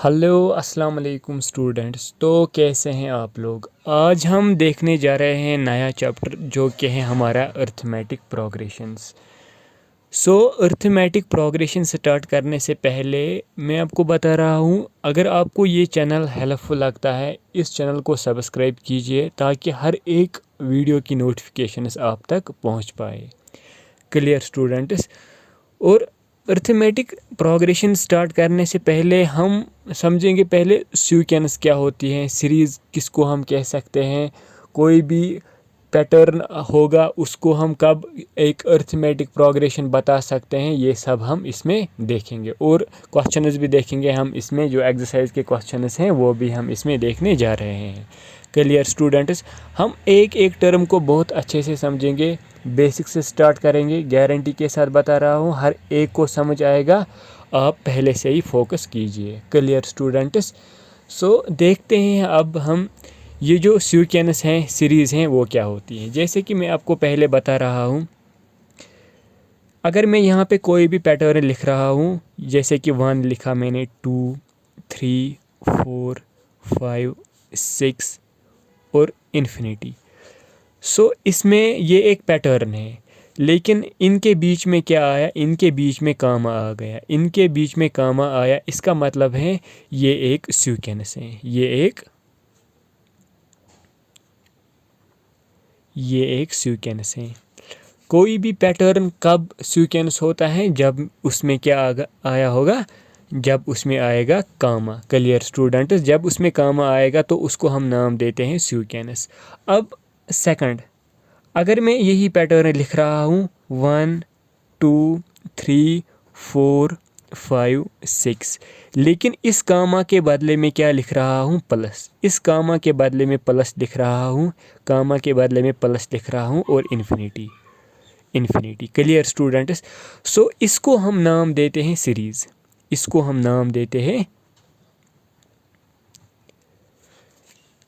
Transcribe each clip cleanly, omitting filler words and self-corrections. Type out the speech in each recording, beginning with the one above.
Hello अस्सलाम वालेकुम students. तो कैसे हैं आप लोग। आज हम देखने जा रहे हैं नया चैप्टर जो कि है हमारा arithmetic progressions. Arithmetic progression start करने से पहले मैं आपको बता रहा हूँ, अगर आपको ये चैनल हेल्पफुल लगता है इस चैनल को सब्सक्राइब कीजिए ताकि हर एक वीडियो की नोटिफिकेशंस आप तक पहुँच पाए। Clear students. और अर्थमेटिक प्रोग्रेशन स्टार्ट करने से पहले हम समझेंगे पहले सीक्वेंस क्या होती है, सीरीज़ किसको हम कह सकते हैं, कोई भी पैटर्न होगा उसको हम कब एक अर्थमेटिक प्रोग्रेशन बता सकते हैं, ये सब हम इसमें देखेंगे। और क्वेश्चंस भी देखेंगे हम इसमें, जो एक्सरसाइज के क्वेश्चंस हैं वो भी हम इसमें देखने जा रहे हैं। Clear students. हम एक एक टर्म को बहुत अच्छे से समझेंगे, बेसिक से स्टार्ट करेंगे, गारंटी के साथ बता रहा हूँ हर एक को समझ आएगा। आप पहले से ही फोकस कीजिए। Clear students. देखते हैं अब हम ये जो सीक्वेंस हैं, सीरीज़ हैं, वो क्या होती हैं। जैसे कि मैं आपको पहले बता रहा हूँ, अगर मैं यहाँ पे कोई भी पैटर्न लिख रहा हूँ, जैसे कि 1 लिखा मैंने, 2, 3, 4, 5, 6 और इन्फिनिटी। इसमें ये एक पैटर्न है, लेकिन इनके बीच में क्या आया, इनके बीच में कामा आ गया, इनके बीच में कामा आया, इसका मतलब है ये एक सीक्वेंस है, ये एक सीक्वेंस है। कोई भी पैटर्न कब सीक्वेंस होता है, जब उसमें क्या आया होगा, जब उसमें आएगा कामा। Clear students. जब उसमें कामा आएगा तो उसको हम नाम देते हैं सीक्वेंस। अब सेकंड, अगर मैं यही पैटर्न लिख रहा हूँ 1, 2, 3, 4, 5, 6, लेकिन इस कामा के बदले में क्या लिख रहा हूँ, प्लस। इस कामा के बदले में प्लस लिख रहा हूँ, कामा के बदले में प्लस लिख रहा हूँ, और इन्फिनिटी। Clear students. इसको हम नाम देते हैं सीरीज, इसको हम नाम देते हैं।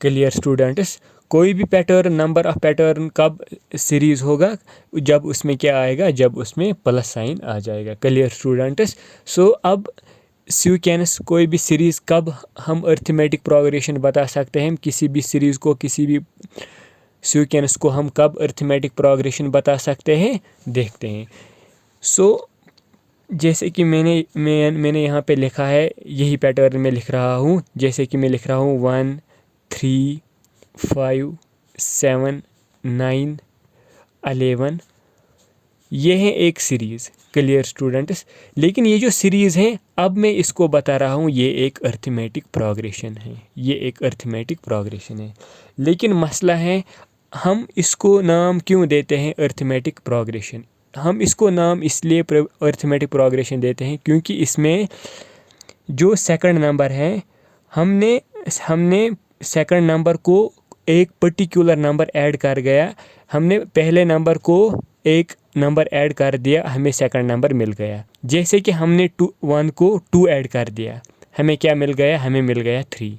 Clear students. कोई भी पैटर्न, नंबर ऑफ पैटर्न कब सीरीज होगा, जब उसमें क्या आएगा, जब उसमें प्लस साइन आ जाएगा। Clear students. अब सीक्वेंस, कोई भी सीरीज कब हम अर्थमेटिक प्रोग्रेशन बता सकते हैं, किसी भी सीरीज को, किसी भी सीक्वेंस को हम कब अर्थमेटिक प्रोग्रेशन बता सकते हैं, देखते हैं। जैसे कि मैंने यहाँ पे लिखा है, यही पैटर्न में लिख रहा हूँ। जैसे कि मैं लिख रहा हूँ 1, 3, 5, 7, 9, 11, ये है एक सीरीज़। Clear students. लेकिन ये जो सीरीज़ है, अब मैं इसको बता रहा हूँ ये एक अर्थमेटिक प्रोग्रेशन है, ये एक अर्थमेटिक प्रोग्रेशन है। लेकिन मसला है, हम इसको नाम क्यों देते हैं अर्थमेटिक प्रोग्रेशन। हम इसको नाम इसलिए अर्थमेटिक प्रोग्रेशन देते हैं क्योंकि इसमें जो सेकंड नंबर है, हमने सेकंड नंबर को एक पर्टिकुलर नंबर ऐड कर गया, हमने पहले नंबर को एक नंबर ऐड कर दिया, हमें सेकंड नंबर मिल गया। जैसे कि हमने 1 को 2 ऐड कर दिया, हमें क्या मिल गया, हमें मिल गया 3।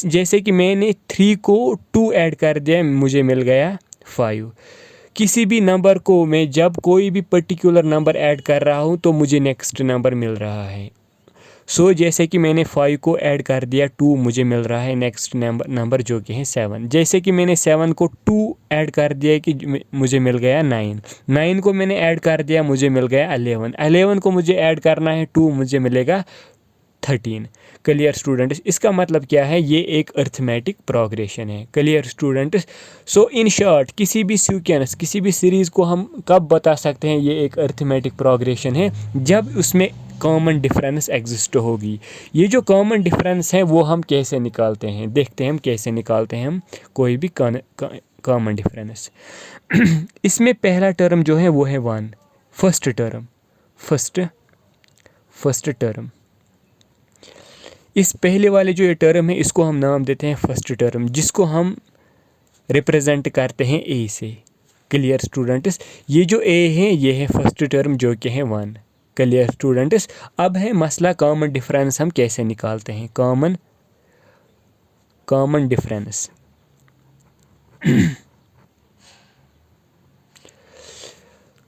जैसे कि मैंने 3 को 2 ऐड कर दिया, मुझे मिल गया 5। किसी भी नंबर को मैं जब कोई भी पर्टिकुलर नंबर ऐड कर रहा हूँ तो मुझे नेक्स्ट नंबर मिल रहा है। जैसे कि मैंने 5 को ऐड कर दिया, 2 मुझे मिल रहा है नेक्स्ट नंबर जो कि है 7। जैसे कि मैंने 7 को 2 ऐड कर दिया कि मुझे मिल गया 9। 9 को मैंने ऐड कर दिया, मुझे मिल गया 11। 11 को मुझे ऐड करना है 2, मुझे मिलेगा 13। Clear students. इसका मतलब क्या है, ये एक अर्थमेटिक प्रोग्रेशन है। Clear students. इन शॉर्ट, किसी भी सीक्वेंस, किसी भी सीरीज़ को हम कब बता सकते हैं ये एक अर्थमेटिक प्रोग्रेशन है, जब उसमें कॉमन डिफरेंस एग्जिस्ट होगी। ये जो कॉमन डिफरेंस है वो हम कैसे निकालते हैं, देखते हैं हम कैसे निकालते हैं हम कोई भी कॉमन डिफरेंस। इसमें पहला टर्म जो है वो है 1, फर्स्ट टर्म, फर्स्ट टर्म। इस पहले वाले जो ये टर्म है, इसको हम नाम देते हैं फर्स्ट टर्म, जिसको हम रिप्रेजेंट करते हैं ए से। Clear students. ये जो ए है, ये है फर्स्ट टर्म जो कि है 1। Clear students. अब है मसला कॉमन डिफरेंस हम कैसे निकालते हैं, कॉमन डिफरेंस।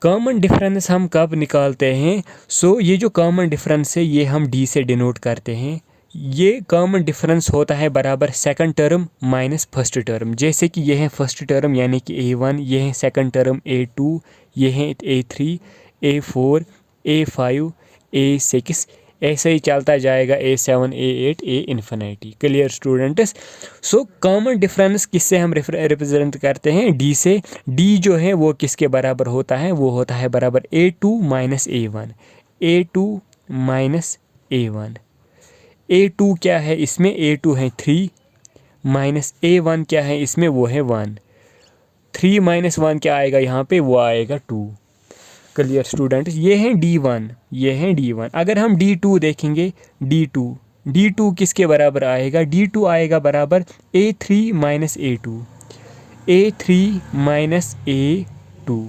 कॉमन डिफरेंस हम कब निकालते हैं। ये जो कॉमन डिफरेंस है, ये हम डी से डिनोट करते हैं। ये कॉमन डिफरेंस होता है बराबर second term minus first term. जैसे कि ये है फर्स्ट टर्म यानी कि A1, ये है सेकंड टर्म A2, ये है A3, A4, A5, A6, ऐसे ही चलता जाएगा A7, A8, A infinity. Clear students. So common difference किससे हम रिप्रेजेंट करते हैं? D से। D जो है वो किसके बराबर होता है? वो होता है बराबर A2 minus A1, A2 minus A1। A2 क्या है इसमें? A2 है 3 माइनस A1 क्या है इसमें? वो है 1। 3 माइनस 1 क्या आएगा यहाँ पे? वो आएगा 2। Clear students. ये है D1, ये है D1। अगर हम D2 देखेंगे, D2 किसके बराबर आएगा? D2 आएगा बराबर A3 minus A2, A3 minus A2।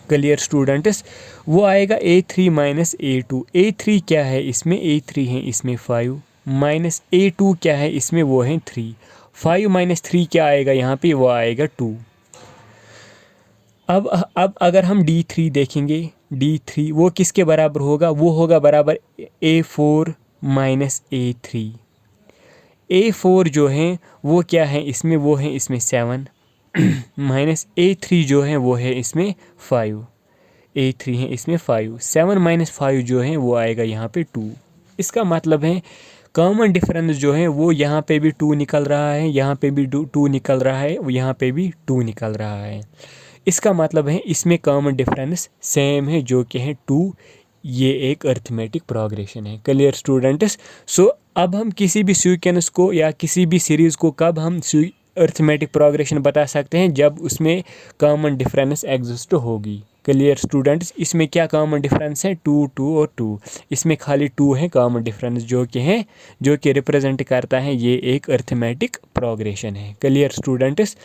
Clear students. वो आएगा A3 माइनस A2। A3 क्या है इसमें? A3 है इसमें 5 माइनस A2 क्या है इसमें? वो है 3। 5 माइनस 3 क्या आएगा यहाँ पे? वो आएगा 2। अब अगर हम D3 देखेंगे, D3 वो किसके बराबर होगा? वो होगा बराबर A4 माइनस A3। A4 जो है वो क्या है इसमें? वो है इसमें 7 माइनस A3 जो है वो है इसमें 5। A3 है इसमें 5। 7 माइनस 5 जो है वो आएगा यहाँ पे 2। इसका मतलब है कॉमन डिफरेंस जो है वो यहाँ पे भी 2 निकल रहा है, यहाँ पे भी 2 निकल रहा है, यहाँ पे भी 2 निकल रहा है। इसका मतलब है इसमें कॉमन डिफरेंस सेम है जो कि है 2। ये एक अरिथमेटिक प्रोग्रेशन है। Clear students. सो अब हम किसी भी सीक्वेंस को या किसी भी सीरीज़ को कब हम अरिथमेटिक प्रोग्रेशन बता सकते हैं? जब उसमें कॉमन डिफरेंस एग्जिस्ट होगी। Clear students. इसमें क्या कॉमन डिफरेंस है? 2 2 और 2। इसमें खाली 2 है कॉमन डिफरेंस जो कि रिप्रेजेंट करता है ये एक अरिथमेटिक प्रोग्रेशन है। Clear students.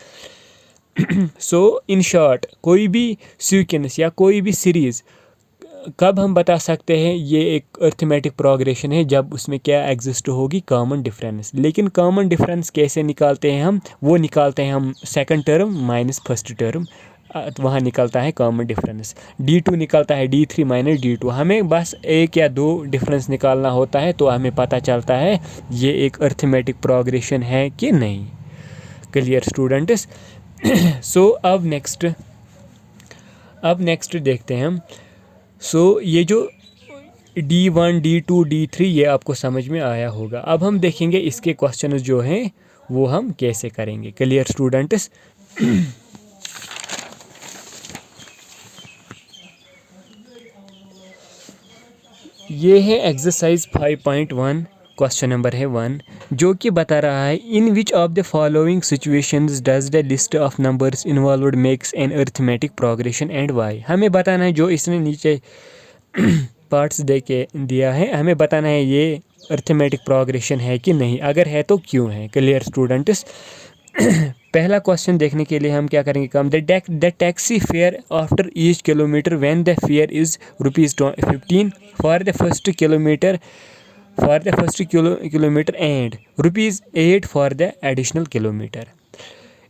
So in short कोई भी सीक्वेंस या कोई भी सीरीज़ कब हम बता सकते हैं ये एक अरिथमेटिक प्रोग्रेशन है? जब उसमें क्या एग्जिस्ट होगी? Common difference. लेकिन कॉमन डिफरेंस कैसे निकालते हैं हम? वो निकालते हैं हम second term minus first term, वहाँ निकलता है कॉमन डिफरेंस। D2 निकलता है D3 माइनस D2। हमें बस 1 या 2 डिफरेंस निकालना होता है तो हमें पता चलता है ये एक अरिथमेटिक प्रोग्रेशन है कि नहीं। Clear students. सो अब नेक्स्ट देखते हैं हम। सो ये जो D1, D2, D3 ये आपको समझ में आया होगा। अब हम देखेंगे इसके क्वेश्चन जो हैं वो हम कैसे करेंगे। Clear students. ये है एक्सरसाइज 5.1, क्वेश्चन नंबर है 1, जो कि बता रहा है in which of the following situations does the list of numbers involved makes an arithmetic progression and why. हमें बताना है, जो इसने नीचे पार्ट्स दे के दिया है, हमें बताना है ये अरिथमेटिक प्रोग्रेशन है कि नहीं, अगर है तो क्यों है। Clear students. पहला क्वेश्चन देखने के लिए हम क्या करेंगे काम? The taxi fare after each kilometre when the fair is ₹15 for the first kilometre and ₹8 for the additional kilometre.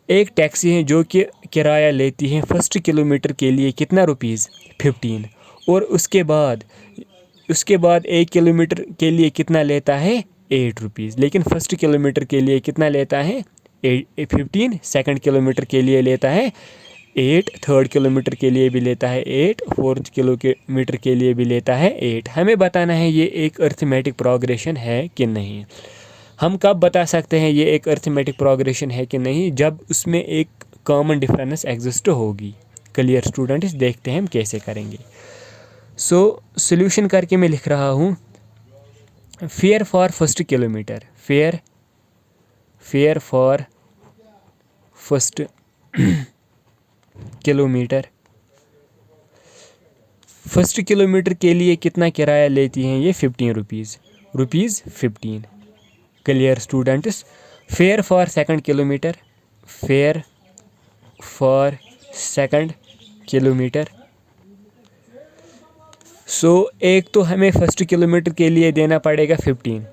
एक टैक्सी है जो कि किराया लेती है फर्स्ट किलोमीटर के लिए कितना? ₹15। और उसके बाद 1 किलोमीटर के लिए कितना लेता है? ₹8। लेकिन फर्स्ट किलोमीटर के लिए कितना लेता है? 15। सेकंड किलोमीटर के लिए लेता है 8, थर्ड किलोमीटर के लिए भी लेता है 8, फोर्थ किलोमीटर के लिए भी लेता है 8। हमें बताना है ये एक अरिथमेटिक प्रोग्रेशन है कि नहीं। हम कब बता सकते हैं ये एक अरिथमेटिक प्रोग्रेशन है कि नहीं? जब उसमें एक कॉमन डिफरेंस एग्जिस्ट होगी। Clear students. देखते हैं हम कैसे करेंगे। सो सोल्यूशन करके मैं लिख रहा हूँ fare for first kilometre, fare for first kilometre. First kilometre के लिए कितना किराया लेती हैं ये? ₹15। Clear students. Fare for second kilometre, fare for second kilometre. So एक तो हमें फर्स्ट किलोमीटर के लिए देना पड़ेगा 15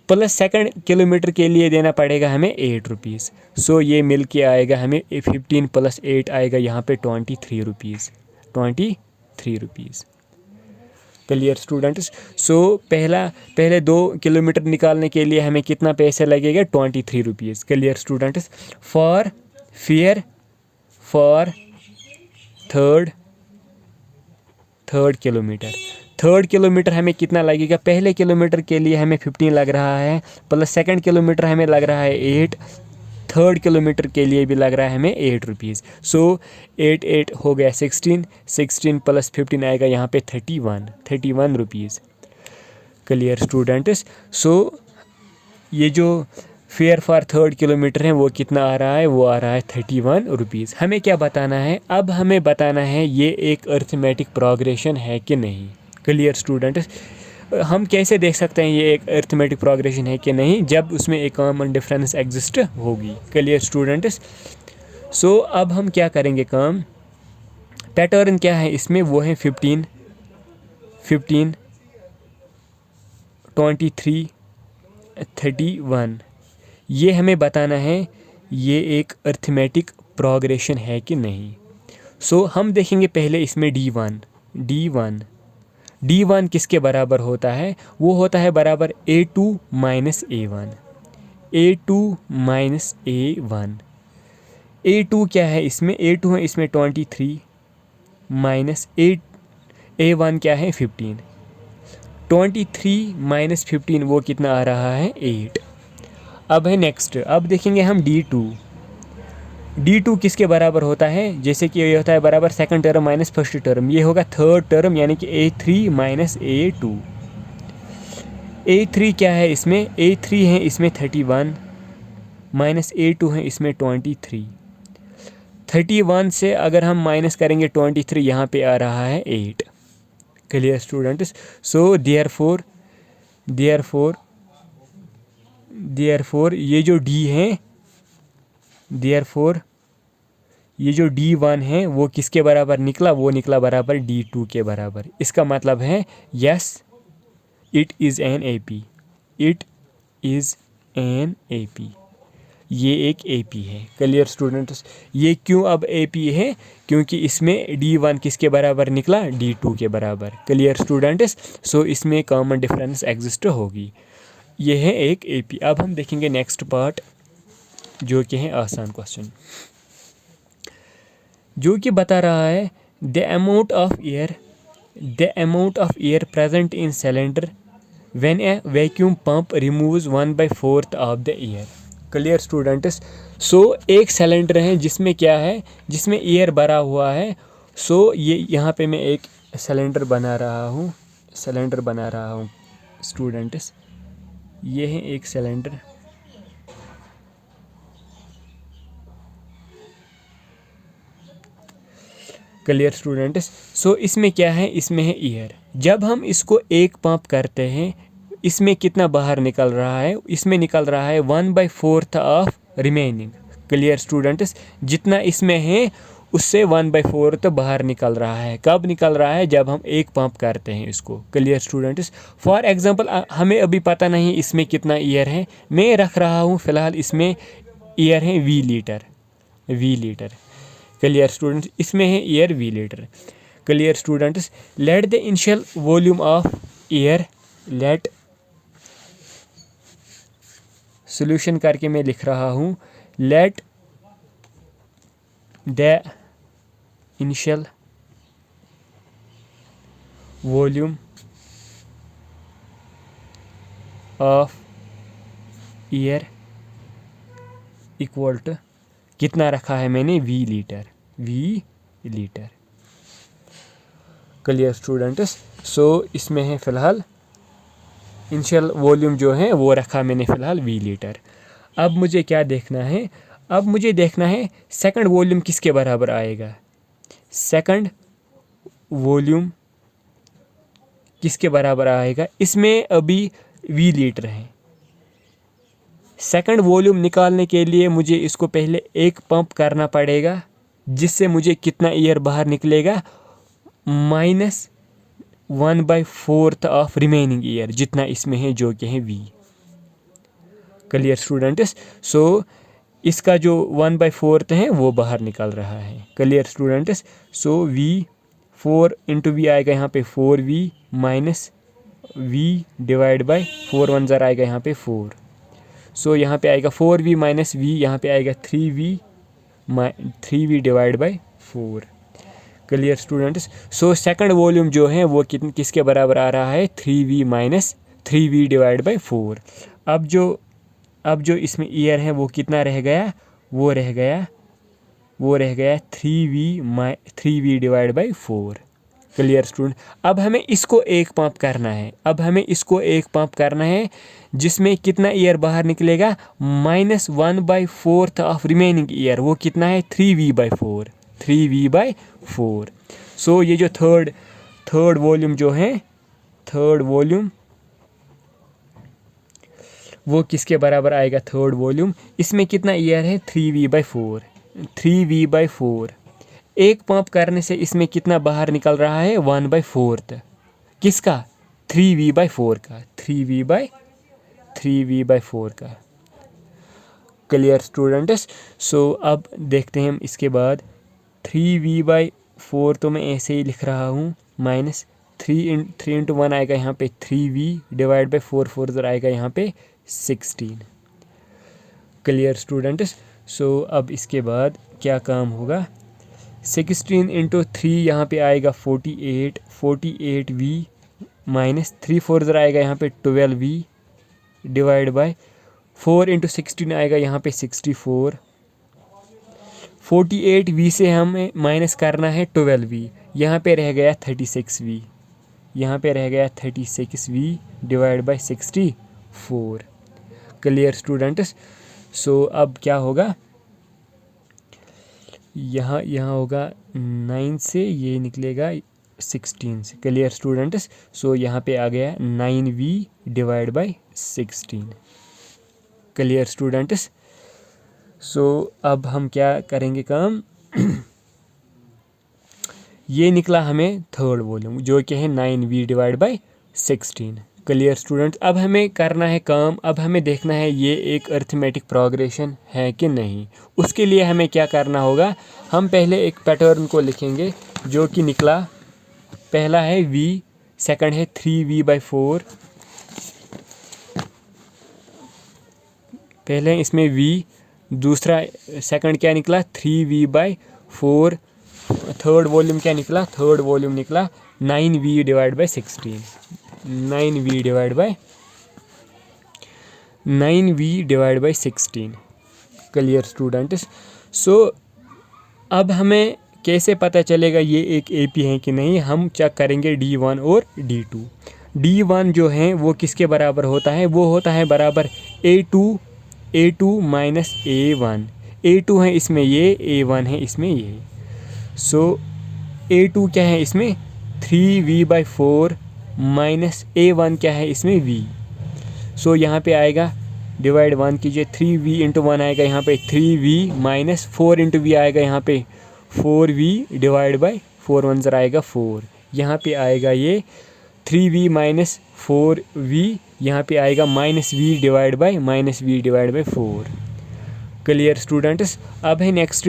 प्लस सेकंड किलोमीटर के लिए देना पड़ेगा हमें ₹8। सो ये मिल के आएगा हमें 15 + 8 आएगा यहाँ पे ₹23। Clear students. सो पहले 2 किलोमीटर निकालने के लिए हमें कितना पैसे लगेगा, 23 rupees. Clear students. For third kilometre हमें कितना लगेगा, पहले किलोमीटर के लिए हमें 15 लग रहा है, प्लस सेकंड किलोमीटर हमें लग रहा है 8, थर्ड किलोमीटर के लिए भी लग रहा है हमें 8 रुपीज़। सो 8 हो गया 16 प्लस 15 आएगा यहाँ पे 31 रुपीज़। Clear students. सो ये जो फेयर फॉर थर्ड किलोमीटर है वो कितना आ रहा है, वो आ रहा है 31 रुपीज़। हमें क्या बताना है, अब हमें बताना है ये एक अरिथमेटिक प्रोग्रेशन है कि नहीं। Clear students. हम कैसे देख सकते हैं ये एक अरिथमेटिक प्रोग्रेशन है कि नहीं, जब उसमें एक कॉमन डिफरेंस एग्जिस्ट होगी। Clear students. सो अब हम क्या करेंगे काम, पैटर्न क्या है इसमें, वो है 15 23 31। ये हमें बताना है ये एक अरिथमेटिक प्रोग्रेशन है कि नहीं। सो हम देखेंगे पहले इसमें D1 किसके बराबर होता है, वो होता है बराबर A2 माइनस A1। A2 क्या है इसमें, A2 है इसमें 23 माइनस A1 क्या है 15। 23 माइनस 15 वो कितना आ रहा है 8। अब है नेक्स्ट, अब देखेंगे हम D2 किसके बराबर होता है, जैसे कि ये होता है बराबर second term minus first term, ये होगा थर्ड टर्म यानी कि A3 माइनस A2। A3 क्या है इसमें, A3 है इसमें 31 माइनस A2 है इसमें 23। 31 से अगर हम माइनस करेंगे 23 यहाँ पे आ रहा है 8। Clear students. सो देयरफॉर ये जो D है, देयरफॉर ये जो D1 है वो किसके बराबर निकला, वो निकला बराबर D2 के बराबर। इसका मतलब है yes it is an AP, ये एक AP है। Clear students. ये क्यों अब AP है, क्योंकि इसमें D1 किसके बराबर निकला, D2 के बराबर। Clear students. सो इसमें कॉमन डिफरेंस एग्जिस्ट होगी, ये है एक AP। अब हम देखेंगे नेक्स्ट पार्ट जो कि है आसान क्वेश्चन, जो कि बता रहा है the amount of air present in cylinder when a vacuum pump removes 1/4 of the air. Clear students. So एक सिलेंडर है जिसमें क्या है, जिसमें एयर भरा हुआ है। सो ये यहाँ पे मैं एक सिलेंडर बना रहा हूँ स्टूडेंट्स। ये है एक सिलेंडर, क्लियर स्टूडेंट्स। सो इसमें क्या है, इसमें है एयर। जब हम इसको एक पंप करते हैं, इसमें कितना बाहर निकल रहा है, इसमें निकल रहा है 1/4 ऑफ रिमेनिंग। Clear students. जितना इसमें है उससे 1/4 बाहर निकल रहा है। कब निकल रहा है, जब हम एक पंप करते हैं इसको। Clear students. फॉर एग्जांपल हमें अभी पता नहीं इसमें कितना एयर है, मैं रख रहा हूँ फ़िलहाल इसमें एयर है V लीटर। Clear students. इसमें है air V litre. Clear students. Let the initial volume of air, let solution करके मैं लिख रहा हूँ, let the initial volume of air equal to, कितना रखा है मैंने, V litre. Clear students. So इसमें है फ़िलहाल इनिशियल वॉल्यूम जो है वो रखा मैंने फ़िलहाल V लीटर। अब मुझे क्या देखना है, अब मुझे देखना है सेकंड वॉल्यूम किसके बराबर आएगा। सेकंड वॉल्यूम किसके बराबर आएगा, इसमें अभी V लीटर है। सेकंड वॉल्यूम निकालने के लिए मुझे इसको पहले एक पंप करना पड़ेगा, जिससे मुझे कितना एयर बाहर निकलेगा, माइनस 1/4 ऑफ रिमेनिंग एयर, जितना इसमें है जो कि है V। Clear students. सो इसका जो 1/4 है वो बाहर निकल रहा है। Clear students. So V 4 into V आएगा यहाँ पे 4v minus v divide by 4 1 ज़र आएगा यहाँ पे 4। सो यहाँ पे आएगा 4v माइनस v, यहाँ पे आएगा 3v divide by 4। Clear students. So second volume जो है वो किसके बराबर आ रहा है 3v minus 3v divide by 4। अब जो इसमें ईयर है वो कितना रह गया, वो रह गया 3v divide by 4। Clear student. अब हमें इसको एक पंप करना है, जिसमें कितना ईयर बाहर निकलेगा -1/4 ऑफ रिमेनिंग ईयर, वो कितना है 3v/4। सो ये जो थर्ड वॉल्यूम जो है, वो किसके बराबर आएगा थर्ड वॉल्यूम, इसमें कितना ईयर है 3v/4। एक पंप करने से इसमें कितना बाहर निकल रहा है 1/4 किसका 3v/4 का, 3v/4 का। Clear students. सो अब देखते हैं हम इसके बाद 3v/4 तो मैं ऐसे ही लिख रहा हूँ, माइनस 3 इंटू 1 आएगा यहाँ पे 3v डिवाइड बाई 4 4 ज़र आएगा यहाँ पे 16। Clear students. सो अब इसके बाद क्या काम होगा, 16 इंटू 3 यहाँ पे आएगा 48v माइनस 3 4 ज़रा आएगा यहाँ पे 12v डिवाइड बाय 4 इंटू 16 आएगा यहाँ पे 64। 48v से हमें माइनस करना है 12v, यहाँ पे रह गया 36v, divide by 64। Clear students. So अब क्या होगा, यहाँ होगा 9 से ये निकलेगा 16 से। Clear students. सो यहाँ पे आ गया 9v divide by 16। Clear students. So अब हम क्या करेंगे काम, ये निकला हमें थर्ड वॉल्यूम जो कि है 9v divide by 16। Clear student. अब हमें करना है काम, अब हमें देखना है ये एक अरिथमेटिक प्रोग्रेशन है कि नहीं। उसके लिए हमें क्या करना होगा, हम पहले एक पैटर्न को लिखेंगे जो कि निकला, पहला है v, सेकंड है 3v/4, पहले इसमें v, दूसरा सेकंड क्या निकला 3v/4, थर्ड वॉल्यूम क्या निकला, थर्ड वॉल्यूम निकला 9v divide by 16, 9v divide by 16। Clear students. So अब हमें कैसे पता चलेगा ये एक AP है कि नहीं, हम चेक करेंगे D1 और D2। D1 जो है वो किसके बराबर होता है, वो होता है बराबर A2 माइनस A1। A2 है इसमें ये, A1 है इसमें ये। सो A2 क्या है इसमें 3v/4 माइनस A1 क्या है इसमें v। सो यहाँ पे आएगा डिवाइड 1 कीजिए, 3v इंटू 1 आएगा यहाँ पे 3v माइनस 4 इंटू वी आएगा यहाँ पे 4v डिवाइड बाई 4 1 ज़रा आएगा 4। यहाँ पे आएगा ये 3v माइनस 4v, यहाँ पे आएगा minus v divide by 4। Clear students. अब है नेक्स्ट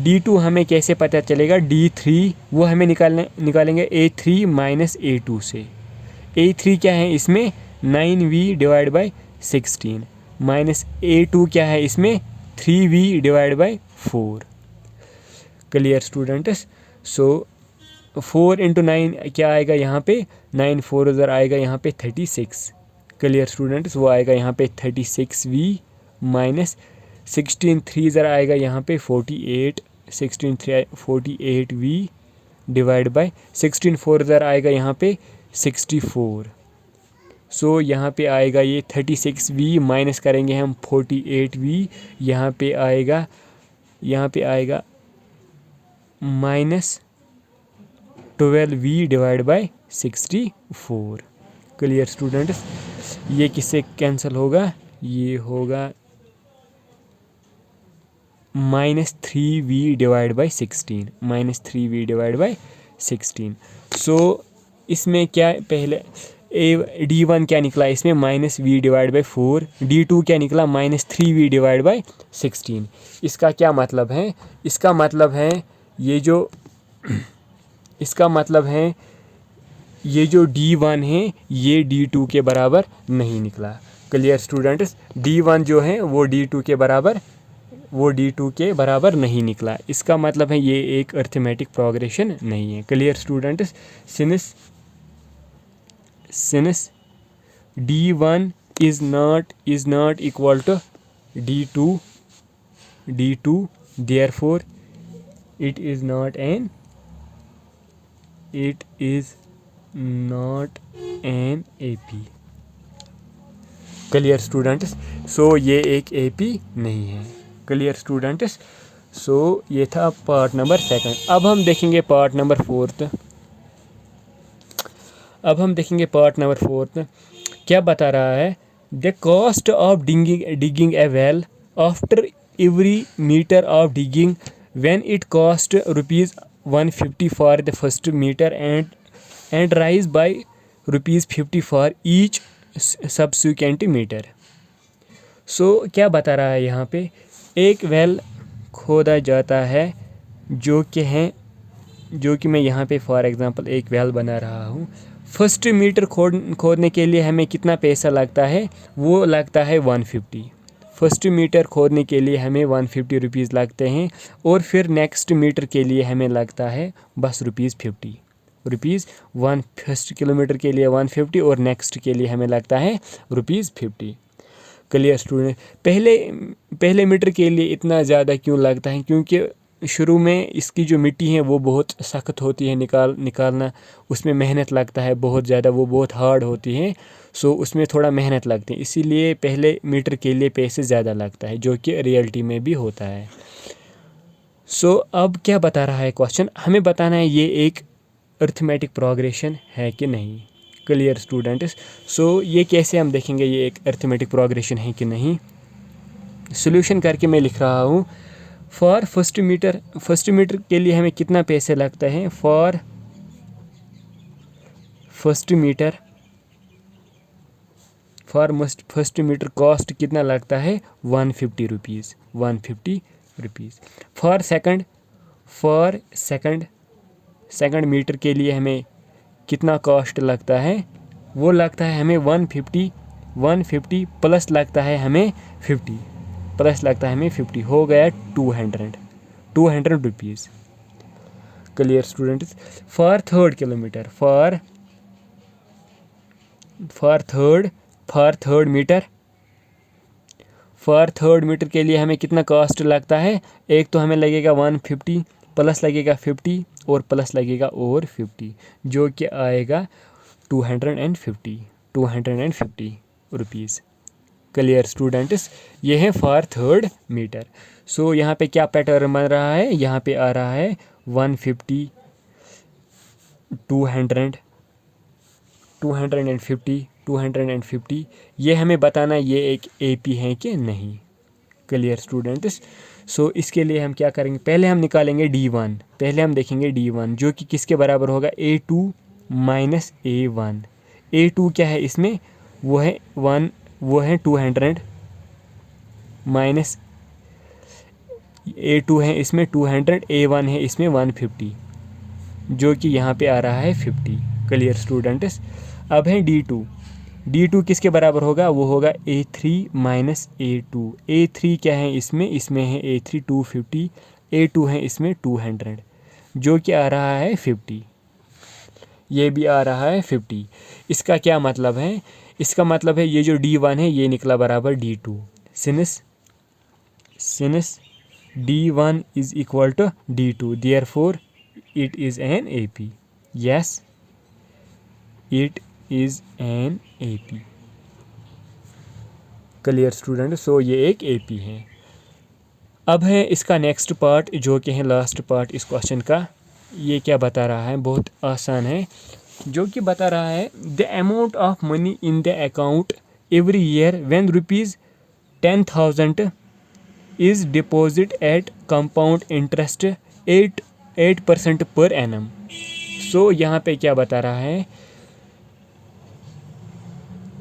D2 हमें कैसे पता चलेगा, D3 वो हमें निकालेंगे A3 माइनस A2 से। A3 क्या है इसमें 9v divide by 16 minus A2 क्या है इसमें 3v divide by 4। Clear students. So 4 into 9 क्या आएगा यहाँ पे 9 4 उधर आएगा यहाँ पे 36। Clear students. वो आएगा यहाँ पे 36v माइनस 16 3 ज़रा आएगा यहाँ पे 48, 16 3 48v डिवाइड बाई 16 4 ज़रा आएगा यहाँ पे 64। सो यहाँ पे आएगा ये 36v माइनस करेंगे हम 48v, यहाँ पे आएगा minus 12v divide by 64। Clear students. ये किससे कैंसिल होगा, ये होगा माइनस 3v डिवाइड बाई 16। सो इसमें क्या पहले D1 क्या निकला इसमें minus v divide by 4, D2 क्या निकला माइनस 3v डिवाइड बाई 16। इसका क्या मतलब है, इसका मतलब है ये जो इसका मतलब है ये जो D1 है ये D2 के बराबर नहीं निकला। क्लियर स्टूडेंट्स, D1 जो है वो D2 के बराबर नहीं निकला। इसका मतलब है ये एक अरिथमेटिक प्रोग्रेशन नहीं है। Clear students, since D1 is not equal to D2, therefore it is not an AP। Clear students, so ये एक AP नहीं है। क्लियर स्टूडेंट्स, सो ये था पार्ट नंबर 2। अब हम देखेंगे पार्ट नंबर 4। क्या बता रहा है? The cost of digging a well after every metre of digging when it cost ₹150 for the first metre and rise by ₹50 for each subsequent metre. So क्या बता रहा है यहाँ पे? एक वेल खोदा जाता है जो कि मैं यहाँ पे फॉर एग्जांपल एक वेल बना रहा हूँ। फर्स्ट मीटर खोदने के लिए हमें कितना पैसा लगता है? वो लगता है 150। फर्स्ट मीटर खोदने के लिए हमें 150 रुपीज़ लगते हैं, और फिर नेक्स्ट मीटर के लिए हमें लगता है बस ₹50। फर्स्ट किलोमीटर के लिए 150 और नेक्स्ट के लिए हमें लगता है ₹50। क्लियर स्टूडेंट, पहले मीटर के लिए इतना ज़्यादा क्यों लगता है? क्योंकि शुरू में इसकी जो मिट्टी है वो बहुत सख्त होती है, निकालना उसमें मेहनत लगता है बहुत ज़्यादा, वो बहुत हार्ड होती है। सो उसमें थोड़ा मेहनत लगती है, इसीलिए पहले मीटर के लिए पैसे ज़्यादा लगता है, जो कि रियलिटी में भी होता है। सो अब क्या बता रहा है क्वेश्चन? हमें बताना है ये एक अरिथमेटिक प्रोग्रेशन है कि नहीं। क्लियर स्टूडेंट्स, सो ये कैसे हम देखेंगे ये एक अरिथमेटिक प्रोग्रेशन है कि नहीं। सॉल्यूशन करके मैं लिख रहा हूँ। फॉर फर्स्ट मीटर के लिए हमें कितना पैसे लगता है? फॉर फर्स्ट मीटर कॉस्ट कितना लगता है? 150 रुपीज़। फॉर सेकंड मीटर के लिए हमें कितना कॉस्ट लगता है? वो लगता है हमें 150 प्लस लगता है हमें 50 हो गया 200 rupees. Clear students, for third kilometre, for third metre के लिए हमें कितना कॉस्ट लगता है? एक तो हमें लगेगा 150 प्लस लगेगा 50 और प्लस लगेगा और 50, जो कि आएगा 250 रुपीज़। क्लियर स्टूडेंट्स, ये है फॉर थर्ड मीटर। सो यहाँ पे क्या पैटर्न बन रहा है? यहाँ पे आ रहा है 150, 250। ये हमें बताना ये एक AP है कि नहीं। क्लियर स्टूडेंट्स, सो इसके लिए हम क्या करेंगे? पहले हम निकालेंगे D1। पहले हम देखेंगे D1 जो कि किसके बराबर होगा? A2 minus A1। A2 क्या है इसमें? वो है 200 माइनस A2 है इसमें 200, A1 है इसमें 150, जो कि यहाँ पे आ रहा है 50। क्लियर स्टूडेंट्स, अब है D2 किसके बराबर होगा? वो होगा A3 माइनस A2। A3 क्या है इसमें है A3 250, A2 है इसमें 200, जो कि आ रहा है 50। ये भी आ रहा है 50। इसका क्या मतलब है? इसका मतलब है ये जो D1 है ये निकला बराबर D2। Since D1 is equal to D2, therefore it is an AP। Yes, it is an AP। Clear student, so ये एक AP है। अब है इसका नेक्स्ट पार्ट जो कि है लास्ट पार्ट इस क्वेश्चन का। ये क्या बता रहा है? बहुत आसान है, जो कि बता रहा है the amount of money in the account every year when ₹10,000 is deposit eight compound interest 8% per annum. सो यहाँ पे क्या बता रहा है?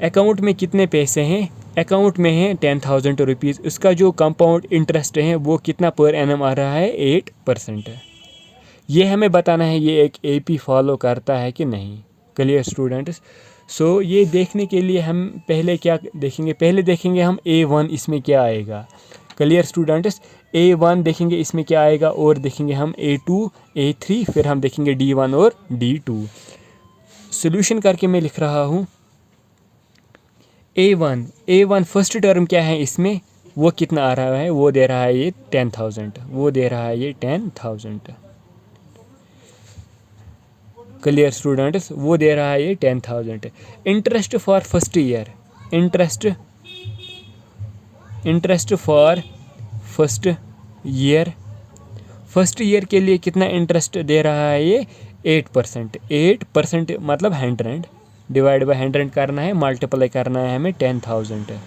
अकाउंट में कितने पैसे हैं? अकाउंट में है 10,000 रुपीज़। उसका जो कंपाउंड इंटरेस्ट है वो कितना पर एनम आ रहा है? 8%। ये हमें बताना है ये एक AP फॉलो करता है कि नहीं। Clear students. सो ये देखने के लिए हम पहले क्या देखेंगे, पहले देखेंगे हम A1 इसमें क्या आएगा। Clear students. A1 देखेंगे इसमें क्या आएगा, और देखेंगे हम A2 A3, फिर हम देखेंगे D1 और D2। सोल्यूशन करके मैं लिख रहा हूँ A1 फर्स्ट टर्म क्या है इसमें, वो कितना आ रहा है, वो दे रहा है ये 10,000, वो दे रहा है ये 10,000। Clear students. वो दे रहा है ये 10,000। Interest for first year, interest for first year के लिए कितना इंटरेस्ट दे रहा है ये 8%। 8% मतलब 100 डिवाइड बाय 100 करना है, मल्टीप्लाई करना है हमें 10,000।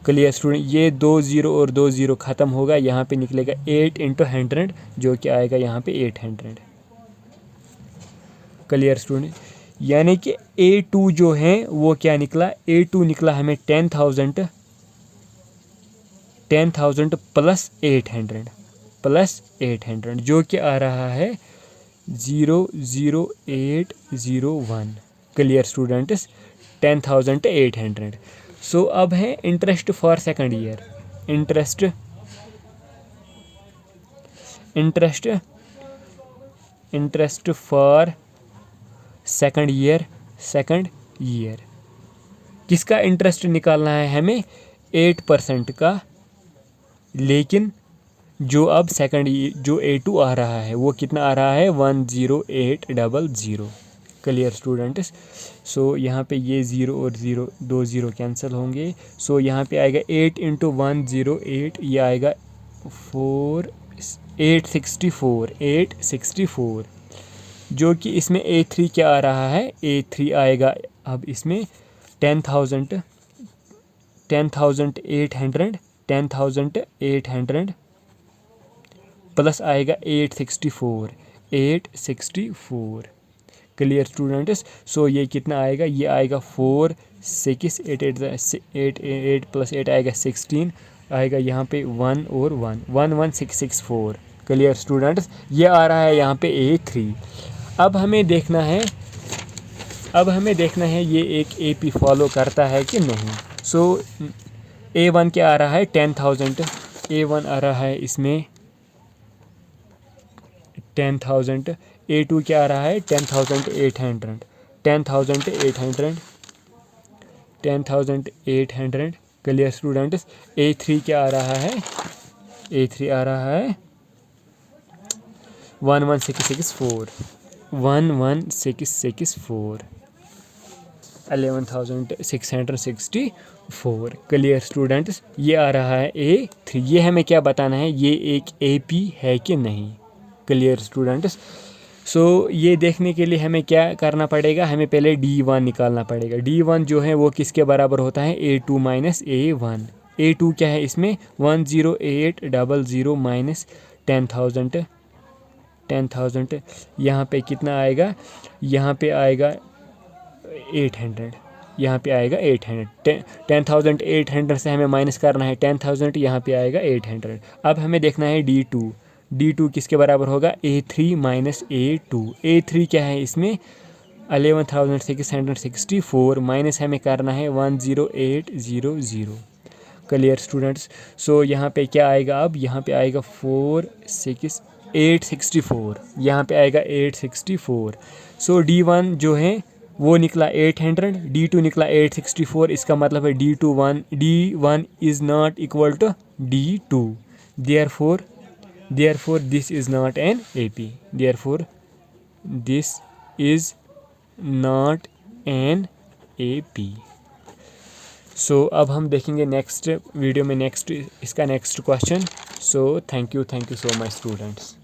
Clear student. ये 2 0 और 2 0 ख़त्म होगा, यहाँ पे निकलेगा 8 × 100 जो कि आएगा यहाँ पे 800। Clear student. यानी कि A2 जो है वो क्या निकला, A2 निकला हमें 10,000 प्लस 800 जो कि आ रहा है 00801। Clear students. 10,800। सो अब है interest for second year. Interest for second year किसका इंटरेस्ट निकालना है हमें, 8% का। लेकिन जो अब जो A2 आ रहा है वो कितना आ रहा है, 10800। Clear students. सो यहाँ पे ये 0 और 0 2 0 कैंसिल होंगे। सो यहाँ पे आएगा 8 × 108, ये आएगा 864 जो कि इसमें A3 क्या आ रहा है, A3 आएगा अब इसमें 10,800 प्लस आएगा 864। Clear students. सो ये कितना आएगा, ये आएगा 4 6 8 प्लस 8 आएगा 16, आएगा यहाँ पे 1 और 11664। Clear students. ये आ रहा है यहाँ पे A3। अब हमें देखना है ये एक AP फॉलो करता है कि नहीं। सो A1 क्या आ रहा है 10,000, A1 आ रहा है इसमें 10,000। A2 क्या आ रहा है 10,800। Clear students. A3 क्या आ रहा है, A3 आ रहा है 11664। 11,664। Clear students. ये आ रहा है A3। ये हमें क्या बताना है, ये एक AP है कि नहीं। Clear students. सो ये देखने के लिए हमें क्या करना पड़ेगा, हमें पहले D1 निकालना पड़ेगा। D1 जो है वो किसके बराबर होता है, A2 माइनस A1। A2 क्या है इसमें 10800 माइनस 10,000। यहाँ पे कितना आएगा, यहाँ पे आएगा 800, यहाँ पे आएगा 800। 10,800 से हमें माइनस करना है 10,000, यहाँ पे आएगा 800। अब हमें देखना है D2 किसके बराबर होगा, A3 माइनस A2। A3 क्या है इसमें 11,664 माइनस हमें करना है 10800। Clear students. सो यहाँ पे क्या आएगा, अब यहाँ पे आएगा 864, यहाँ पे आएगा 864। सो D1 जो है वो निकला 800, D2 निकला 864। इसका मतलब है D1 is not equal to D2। Therefore this is not an AP। Therefore this is not an AP। सो अब हम देखेंगे नेक्स्ट वीडियो में इसका next question. So thank you so much students.